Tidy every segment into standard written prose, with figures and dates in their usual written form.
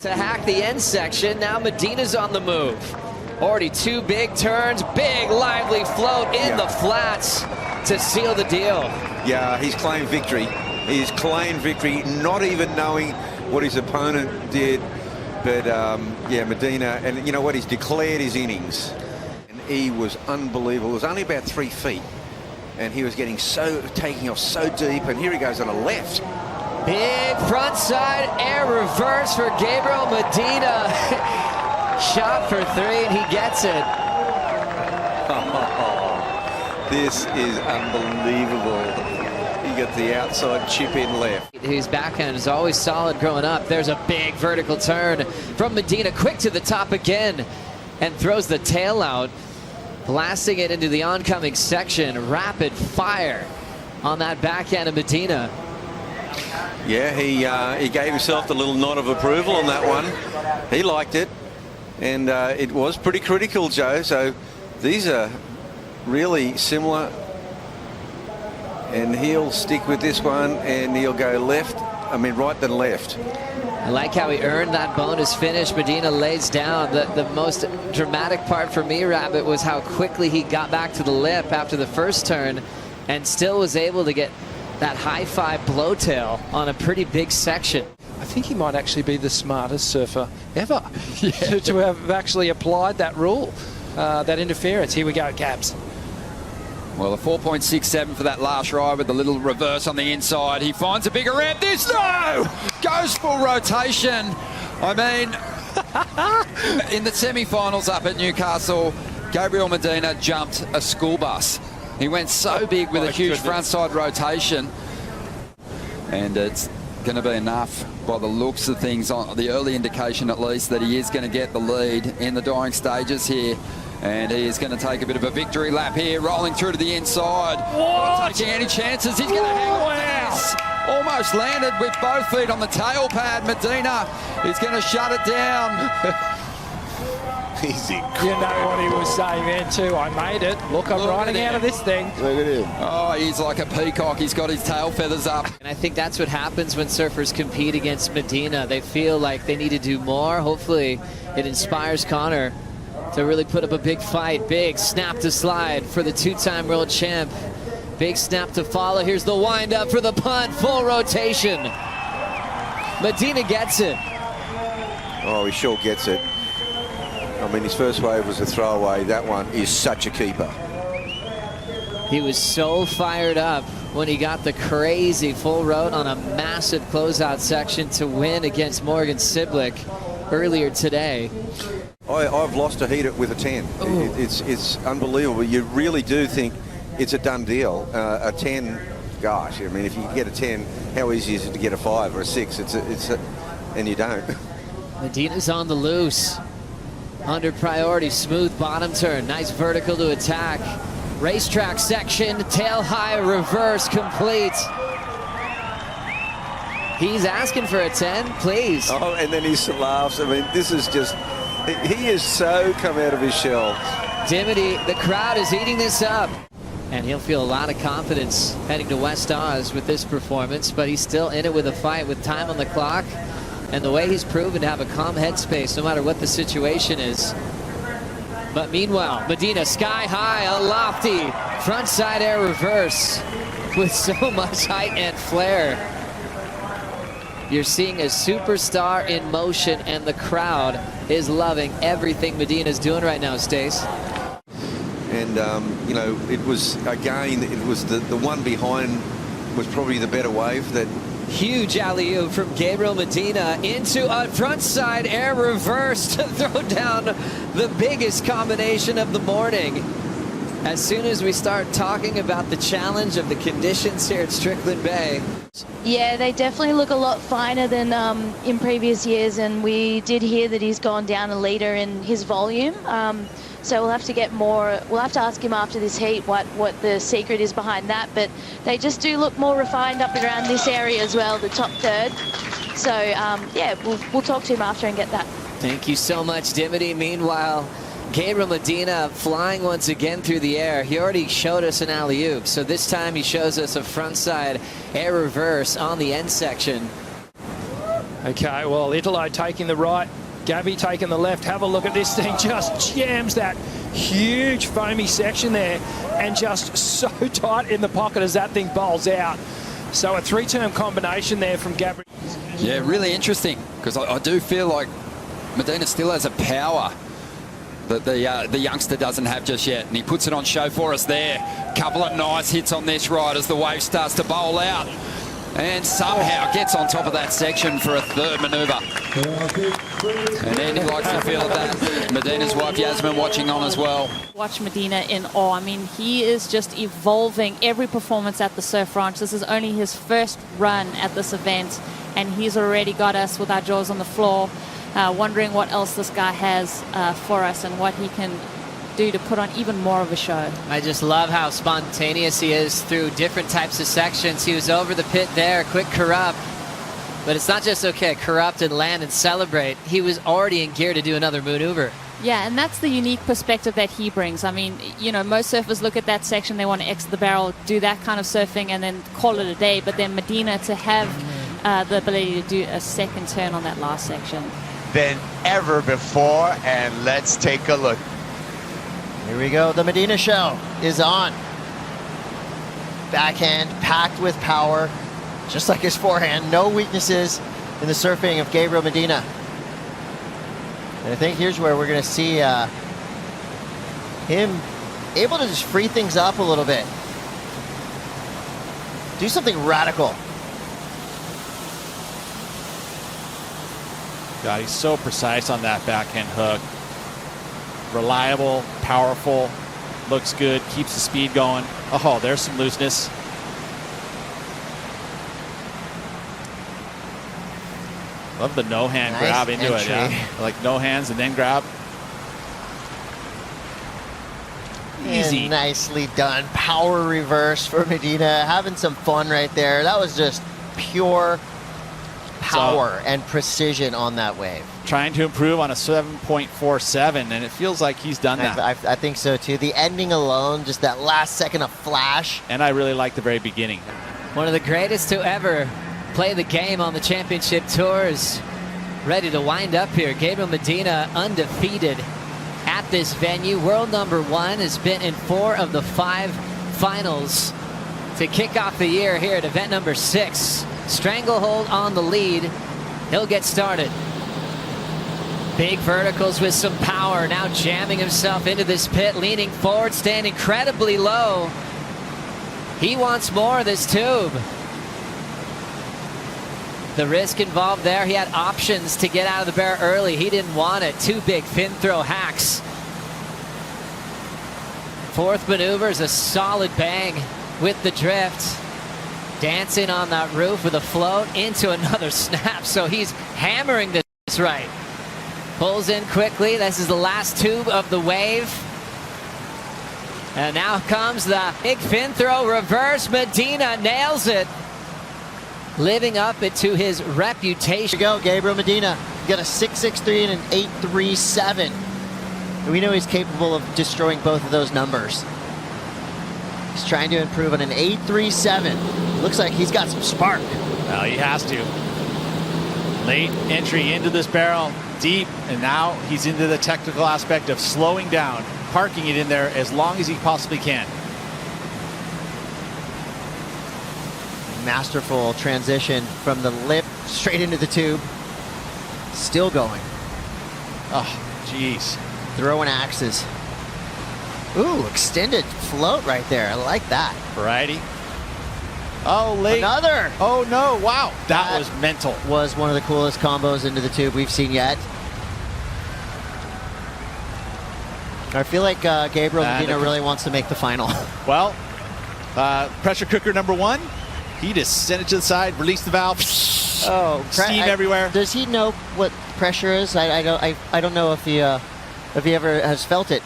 To hack the end section, now Medina's on the move. Already two big turns, big lively float in the flats to seal the deal. Yeah, he's claimed victory. He's claimed victory, not even knowing what his opponent did. But yeah, Medina, and you know what, he's declared his innings. And he was unbelievable. It was only about 3 feet. And he was taking off so deep, and here he goes on a left. Big frontside air reverse for Gabriel Medina. Shot for 3 and he gets it. This is unbelievable. He got the outside chip in left. His backhand is always solid growing up. There's a big vertical turn from Medina. Quick to the top again and throws the tail out, blasting it into the oncoming section. Rapid fire on that backhand of Medina. Yeah, he gave himself the little nod of approval on that one. He liked it, and it was pretty critical, Joe. So these are really similar, and he'll stick with this one, and he'll go right then left. I like how he earned that bonus finish. Medina lays down. The most dramatic part for me, Rabbit, was how quickly he got back to the lip after the first turn and still was able to get that high-five blowtail on a pretty big section. I think he might actually be the smartest surfer ever to have actually applied that rule, that interference. Here we go, Gabs. Well, a 4.67 for that last ride with the little reverse on the inside. He finds a bigger ramp. This, no! Goes full rotation. I mean, in the semi-finals up at Newcastle, Gabriel Medina jumped a school bus. He went so big with a huge frontside rotation. And it's going to be enough by the looks of things, on the early indication at least, that he is going to get the lead in the dying stages here. And he is going to take a bit of a victory lap here, rolling through to the inside. Not taking any chances. He's going to hang on to this. Almost landed with both feet on the tail pad. Medina is going to shut it down. He's incredible. You know what he was saying then too. I made it. Look, I'm riding out of this thing. Look at him. Oh, he's like a peacock. He's got his tail feathers up. And I think that's what happens when surfers compete against Medina. They feel like they need to do more. Hopefully it inspires Connor to really put up a big fight. Big snap to slide for the two-time world champ. Big snap to follow. Here's the wind up for the punt. Full rotation. Medina gets it. Oh, he sure gets it. I mean, his first wave was a throwaway. That one is such a keeper. He was so fired up when he got the crazy full road on a massive closeout section to win against Morgan Siblick earlier today. I've lost a heater with a 10. It's unbelievable. You really do think it's a done deal. A 10, gosh, I mean, if you get a 10, how easy is it to get a 5 or a 6? And you don't. Medina's on the loose. Under priority, smooth bottom turn. Nice vertical to attack. Racetrack section, tail high reverse complete. He's asking for a 10, please. Oh, and then he laughs. I mean, this is just, he is so come out of his shell. Dimity, the crowd is eating this up. And he'll feel a lot of confidence heading to West Oz with this performance, but he's still in it with a fight with time on the clock. And the way he's proven to have a calm headspace no matter what the situation is. But meanwhile, Medina sky high, a lofty frontside air reverse with so much height and flair. You're seeing a superstar in motion, and the crowd is loving everything Medina's doing right now, Stace. And, you know, it was, again, it was the one behind was probably the better wave. That huge alley-oop from Gabriel Medina into a frontside air reverse to throw down the biggest combination of the morning. As soon as we start talking about the challenge of the conditions here at Strickland Bay. Yeah, they definitely look a lot finer than in previous years, and we did hear that he's gone down a litre in his volume. So we'll have to get more, we'll have to ask him after this heat what the secret is behind that, but they just do look more refined up around this area as well, the top third. So yeah, we'll talk to him after and get that. Thank you so much, Dimity. Meanwhile, Gabriel Medina flying once again through the air. He already showed us an alley-oop, so this time he shows us a frontside air reverse on the end section. Okay, well, Italo taking the right, Gabby taking the left. Have a look at this thing. Just jams that huge foamy section there and just so tight in the pocket as that thing bowls out. So a three-term combination there from Gabby. Yeah, really interesting, because I do feel like Medina still has a power that the youngster doesn't have just yet, and he puts it on show for us there. Couple of nice hits on this ride as the wave starts to bowl out, and somehow gets on top of that section for a third manoeuvre. And Andy likes to feel that. Medina's wife Yasmin watching on as well. Watch Medina in awe. I mean, he is just evolving every performance at the Surf Ranch. This is only his first run at this event, and he's already got us with our jaws on the floor, wondering what else this guy has for us and what he can do to put on even more of a show. I just love how spontaneous he is through different types of sections. He was over the pit there, quick corrupt. But it's not just okay, corrupt and land and celebrate. He was already in gear to do another maneuver. Yeah, and that's the unique perspective that he brings. I mean, you know, most surfers look at that section, they want to exit the barrel, do that kind of surfing, and then call it a day. But then Medina to have the ability to do a second turn on that last section. Than ever before, and let's take a look. Here we go. The Medina show is on. Backhand packed with power, just like his forehand. No weaknesses in the surfing of Gabriel Medina. And I think here's where we're going to see him able to just free things up a little bit. Do something radical. God, he's so precise on that backhand hook. Reliable, powerful, looks good, keeps the speed going. Oh, there's some looseness. Love the no-hand Nice grab into entry. it, yeah? Like no hands and then grab. Easy. And nicely done. Power reverse for Medina. Having some fun right there. That was just pure power and precision on that wave. Trying to improve on a 7.47, and it feels like he's done that. I think so too. The ending alone, just that last second of flash. And I really like the very beginning. One of the greatest to ever play the game on the championship tours. Ready to wind up here. Gabriel Medina undefeated at this venue. World number 1 has been in 4 of the 5 finals to kick off the year here at event number 6. Stranglehold on the lead. He'll get started. Big verticals with some power. Now jamming himself into this pit, leaning forward, staying incredibly low. He wants more of this tube. The risk involved there, he had options to get out of the bear early. He didn't want it. 2 big fin throw hacks. 4th maneuver is a solid bang with the drift. Dancing on that roof with a float into another snap. So he's hammering this right. Pulls in quickly. This is the last tube of the wave. And now comes the big fin throw reverse. Medina nails it. Living up to his reputation. Here we go, Gabriel Medina. He got a 6.63 and an 8.37. And we know he's capable of destroying both of those numbers. He's trying to improve on an 8.37. Looks like he's got some spark. Well, he has to. Late entry into this barrel, deep, and now he's into the technical aspect of slowing down, parking it in there as long as he possibly can. Masterful transition from the lip straight into the tube. Still going. Oh, jeez. Throwing axes. Ooh, extended float right there. I like that. Variety. Oh, late. Another. Oh, no. Wow. That was mental. Was one of the coolest combos into the tube we've seen yet. I feel like Gabriel Medina really wants to make the final. Well, pressure cooker number 1. He just sent it to the side, released the valve. Oh, steam everywhere. Does he know what pressure is? I don't know if he ever has felt it.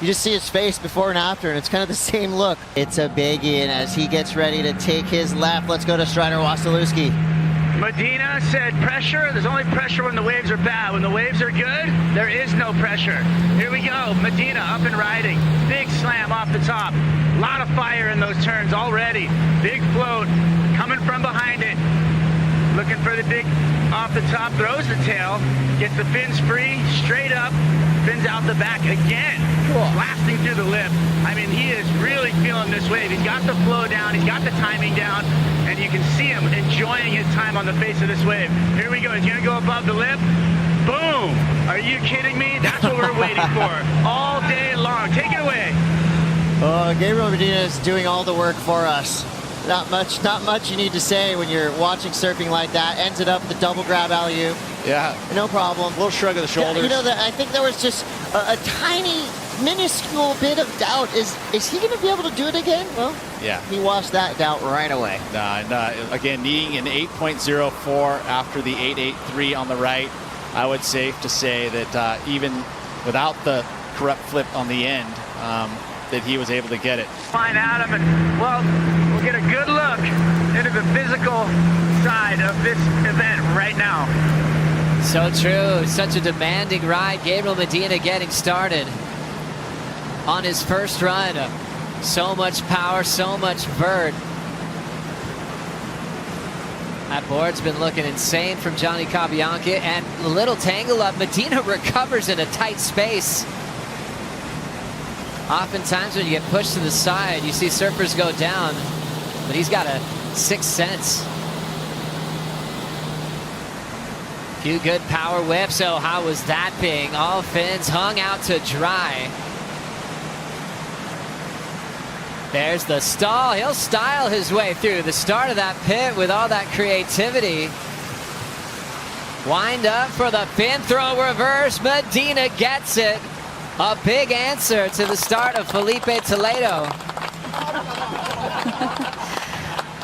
You just see his face before and after, and it's kind of the same look. It's a biggie, and as he gets ready to take his lap, let's go to Strider Wasilewski. Medina said pressure. There's only pressure when the waves are bad. When the waves are good, there is no pressure. Here we go. Medina up and riding. Big slam off the top. A lot of fire in those turns already. Big float coming from behind it. looking for the big off the top, throws the tail, gets the fins free, straight up, fins out the back again, blasting through the lip. I mean, he is really feeling this wave. He's got the flow down, he's got the timing down, and you can see him enjoying his time on the face of this wave. Here we go, he's gonna go above the lip. Boom! Are you kidding me? That's what we're waiting for all day long. Take it away. Oh, Gabriel Medina is doing all the work for us. Not much you need to say when you're watching surfing like that. Ends it up with the double grab alley-oop. Yeah. No problem. A little shrug of the shoulders. You know, I think there was just a tiny, minuscule bit of doubt. Is he going to be able to do it again? Well, yeah. He washed that doubt right away. Again, needing an 8.04 after the 8.83 on the right. I would safe to say that even without the correct flip on the end, that he was able to get it. Find Adam, and well, we'll get a good look into the physical side of this event right now. So true. Such a demanding ride. Gabriel Medina getting started on his first run. So much power, so much vert. That board's been looking insane from Johnny Cabianca, and a little tangle up. Medina recovers in a tight space. Oftentimes when you get pushed to the side, you see surfers go down, but he's got a sixth sense. Few good power whips. So how was that being? All fins hung out to dry. There's the stall. He'll style his way through the start of that pit with all that creativity. Wind up for the fin throw reverse. Medina gets it. A big answer to the start of Felipe Toledo.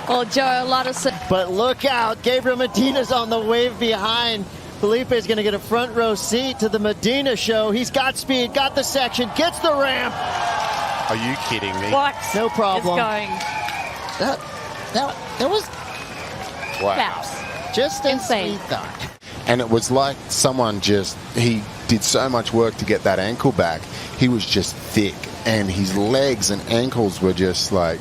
Well, Joe, a lot of... But look out, Gabriel Medina's on the wave behind. Felipe is going to get a front row seat to the Medina show. He's got speed, got the section, gets the ramp. Are you kidding me? What? No problem. It's going... That was Wow. just as Insane. we thought. And it was like someone he did so much work to get that ankle back. He was just thick, and his legs and ankles were just like,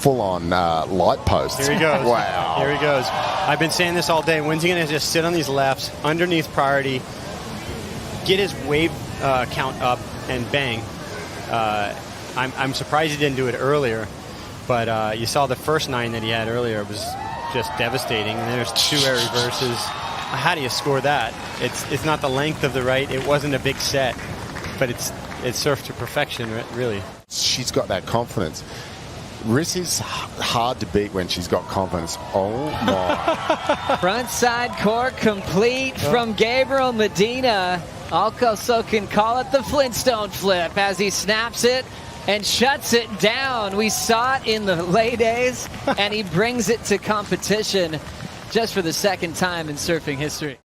full on light posts. Here he goes. Wow. Here he goes. I've been saying this all day. When's he going to just sit on these laps underneath priority, get his wave count up, and bang? I'm surprised he didn't do it earlier, but you saw the first 9 that he had earlier. It was just devastating. And there's 2 air reverses. How do you score that? It's not the length of the right. It wasn't a big set, but it's surfed to perfection, really. She's got that confidence. Riss is hard to beat when she's got confidence. Oh my. Frontside cork complete from Gabriel Medina. Also can call it the Flintstone flip as he snaps it and shuts it down. We saw it in the lay days, and he brings it to competition just for the second time in surfing history.